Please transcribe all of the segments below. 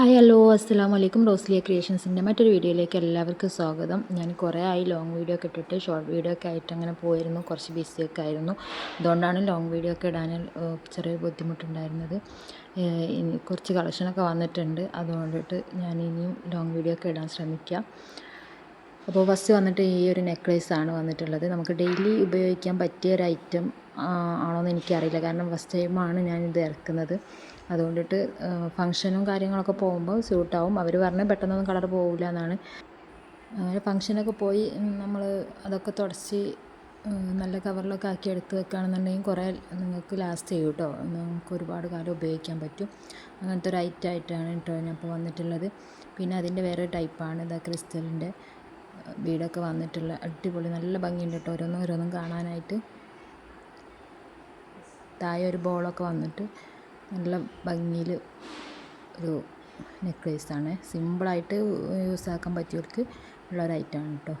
Hi hello അസ്സലാമു അലൈക്കും. റോസ്ലിയ ക്രിയേഷൻസിൻ്റെ മറ്റൊരു വീഡിയോയിലേക്ക് എല്ലാവർക്കും സ്വാഗതം. ഞാൻ കുറേ ആയി ലോങ് വീഡിയോ ഒക്കെ ഇട്ടിട്ട് ഷോർട്ട് വീഡിയോ ഒക്കെ ആയിട്ട് അങ്ങനെ പോയിരുന്നു, കുറച്ച് ബിസിയൊക്കെ ആയിരുന്നു. അതുകൊണ്ടാണ് ലോങ് വീഡിയോ ഒക്കെ ഇടാൻ ചെറിയൊരു ബുദ്ധിമുട്ടുണ്ടായിരുന്നത്. കുറച്ച് കളക്ഷനൊക്കെ വന്നിട്ടുണ്ട്, അതുകൊണ്ടിട്ട് ഞാൻ ഇനിയും ലോങ് വീഡിയോ ഒക്കെ ഇടാൻ ശ്രമിക്കാം. അപ്പോൾ ഫസ്റ്റ് വന്നിട്ട് ഈ ഒരു നെക്ലേസാണ് വന്നിട്ടുള്ളത്. നമുക്ക് ഡെയിലി ഉപയോഗിക്കാൻ പറ്റിയ ഒരു ഐറ്റം ആണോയെന്ന് എനിക്കറിയില്ല, കാരണം ഫസ്റ്റ് ടൈമാണ് ഞാനിത് ഇറക്കുന്നത്. അതുകൊണ്ടിട്ട് ഫങ്ഷനും കാര്യങ്ങളൊക്കെ പോകുമ്പോൾ സ്യൂട്ടാവും. അവർ പറഞ്ഞ് പെട്ടെന്നൊന്നും കളർ പോകില്ല എന്നാണ്. അങ്ങനെ ഫങ്ഷനൊക്കെ പോയി നമ്മൾ അതൊക്കെ തുടച്ച് നല്ല കവറിലൊക്കെ ആക്കി എടുത്ത് വെക്കുകയാണെന്നുണ്ടെങ്കിൽ കുറേ നിങ്ങൾക്ക് ലാസ്റ്റ് ചെയ്യും കേട്ടോ. നമുക്ക് ഒരുപാട് കാലം ഉപയോഗിക്കാൻ പറ്റും. അങ്ങനത്തെ ഒരു ഐറ്റമായിട്ടാണ് കേട്ടോ ഞാൻ ഇപ്പോൾ വന്നിട്ടുള്ളത്. പിന്നെ അതിൻ്റെ വേറെ ടൈപ്പാണ് ഇതാ ക്രിസ്റ്റലിൻ്റെ ബീഡൊക്കെ വന്നിട്ടുള്ള അടിപൊളി, നല്ല ഭംഗിയുണ്ട് കേട്ടോ ഓരോന്നും കാണാനായിട്ട്. താഴെ ഒരു ബോളൊക്കെ വന്നിട്ട് നല്ല ഭംഗിയിൽ ഒരു നെക്ലേസാണ്. സിമ്പിളായിട്ട് യൂസാക്കാൻ പറ്റിയവർക്ക് ഉള്ളൊരു ഐറ്റമാണ് കേട്ടോ.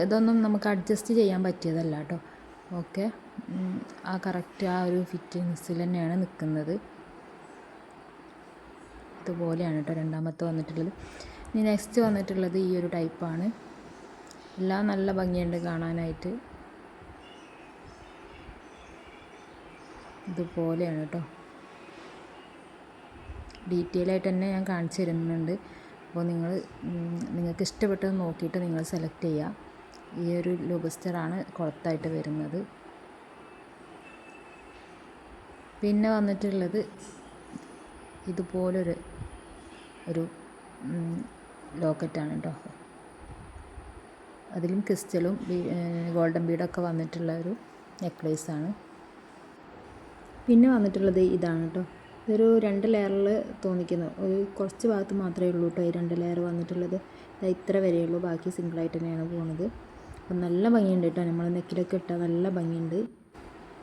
ഇതൊന്നും നമുക്ക് അഡ്ജസ്റ്റ് ചെയ്യാൻ പറ്റിയതല്ല കേട്ടോ. ഓക്കെ, ആ കറക്റ്റ് ആ ഒരു ഫിറ്റിങ്സിൽ തന്നെയാണ് നിൽക്കുന്നത്. ഇതുപോലെയാണ് കേട്ടോ രണ്ടാമത്തെ വന്നിട്ടുള്ളത്. ഇനി നെക്സ്റ്റ് വന്നിട്ടുള്ളത് ഈ ഒരു ടൈപ്പാണ്. എല്ലാം നല്ല ഭംഗിയുണ്ട് കാണാനായിട്ട്. ഇതുപോലെയാണ് കേട്ടോ. ഡീറ്റെയിൽ ആയിട്ട് തന്നെ ഞാൻ കാണിച്ചു തരുന്നുണ്ട്. അപ്പോൾ നിങ്ങൾക്ക് ഇഷ്ടപ്പെട്ടത് നോക്കിയിട്ട് നിങ്ങൾ സെലക്ട് ചെയ്യുക. ഈ ഒരു ലോബസ്റ്ററാണ് കുളത്തായിട്ട് വരുന്നത്. പിന്നെ വന്നിട്ടുള്ളത് ഇതുപോലൊരു ലോക്കറ്റാണ് കേട്ടോ. അതിലും ക്രിസ്റ്റലും ഗോൾഡൻ ബീഡൊക്കെ വന്നിട്ടുള്ള ഒരു നെക്ലേസാണ്. പിന്നെ വന്നിട്ടുള്ളത് ഇതാണ് കേട്ടോ. ഇതൊരു 2 ലെയറിൽ തോന്നിക്കുന്നു. കുറച്ച് ഭാഗത്ത് മാത്രമേ ഉള്ളൂ കേട്ടോ ഈ 2 ലെയർ വന്നിട്ടുള്ളത്. ഇത്ര വരെയുള്ളൂ, ബാക്കി സിംഗിളായിട്ട് തന്നെയാണ് പോകുന്നത്. അപ്പം നല്ല ഭംഗിയുണ്ട് കേട്ടോ, നമ്മൾ നെക്കിലൊക്കെ ഇട്ടാൽ നല്ല ഭംഗിയുണ്ട്.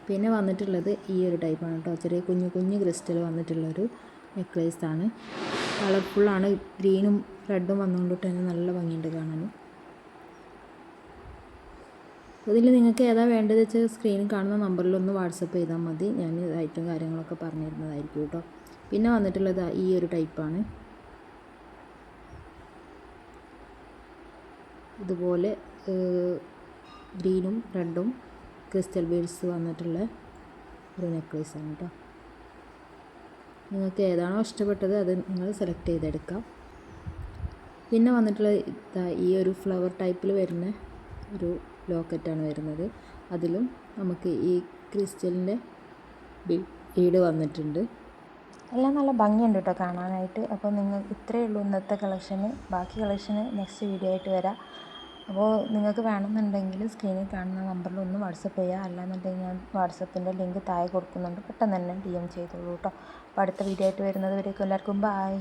പിന്നെ വന്നിട്ടുള്ളത് ഈ ഒരു ടൈപ്പാണ് കേട്ടോ. ചെറിയ കുഞ്ഞു ക്രിസ്റ്റൽ വന്നിട്ടുള്ളൊരു നെക്ലേസാണ്. കളർഫുള്ളാണ്, ഗ്രീനും റെഡും വന്നുകൊണ്ടിട്ട് തന്നെ നല്ല ഭംഗിയുണ്ട് കാണാൻ. ഇതിൽ നിങ്ങൾക്ക് ഏതാ വേണ്ടത് വെച്ചാൽ സ്ക്രീനിൽ കാണുന്ന നമ്പറിലൊന്ന് വാട്സപ്പ് ചെയ്താൽ മതി. ഞാൻ ഐറ്റം കാര്യങ്ങളൊക്കെ പറഞ്ഞു തരുന്നതായിരിക്കും കേട്ടോ. പിന്നെ വന്നിട്ടുള്ളത് ഈ ഒരു ടൈപ്പാണ്. ഇതുപോലെ ഗ്രീനും റെഡും ക്രിസ്റ്റൽ ബീഡ്സ് വന്നിട്ടുള്ള ഒരു നെക്ലേസാണ് കേട്ടോ. നിങ്ങൾക്ക് ഏതാണോ ഇഷ്ടപ്പെട്ടത് അത് നിങ്ങൾ സെലക്ട് ചെയ്തെടുക്കാം. പിന്നെ വന്നിട്ടുള്ള ഈ ഒരു ഫ്ലവർ ടൈപ്പിൽ വരുന്ന ഒരു ലോക്കറ്റാണ് വരുന്നത്. അതിലും നമുക്ക് ഈ ക്രിസ്റ്റലിൻ്റെ ബീഡ് വന്നിട്ടുണ്ട്. എല്ലാം നല്ല ഭംഗിയുണ്ട് കേട്ടോ കാണാനായിട്ട്. അപ്പോൾ നിങ്ങൾക്ക് ഇത്രയേ ഉള്ളൂ ഇന്നത്തെ കളക്ഷന്. ബാക്കി കളക്ഷന് നെക്സ്റ്റ് വീഡിയോ ആയിട്ട് വരാം. അപ്പോൾ നിങ്ങൾക്ക് വേണമെന്നുണ്ടെങ്കിൽ സ്ക്രീനിൽ കാണുന്ന നമ്പറിൽ ഒന്ന് വാട്സപ്പ് ചെയ്യുക. അല്ലാന്നുണ്ടെങ്കിൽ ഞാൻ വാട്സപ്പിൻ്റെ ലിങ്ക് താഴെ കൊടുക്കുന്നുണ്ട്, പെട്ടെന്ന് തന്നെ DM ചെയ്തോളൂ കേട്ടോ. അപ്പോൾ അടുത്ത വീഡിയോ ആയിട്ട് വരുന്നത് വരേക്കും എല്ലാവർക്കും ബായ്.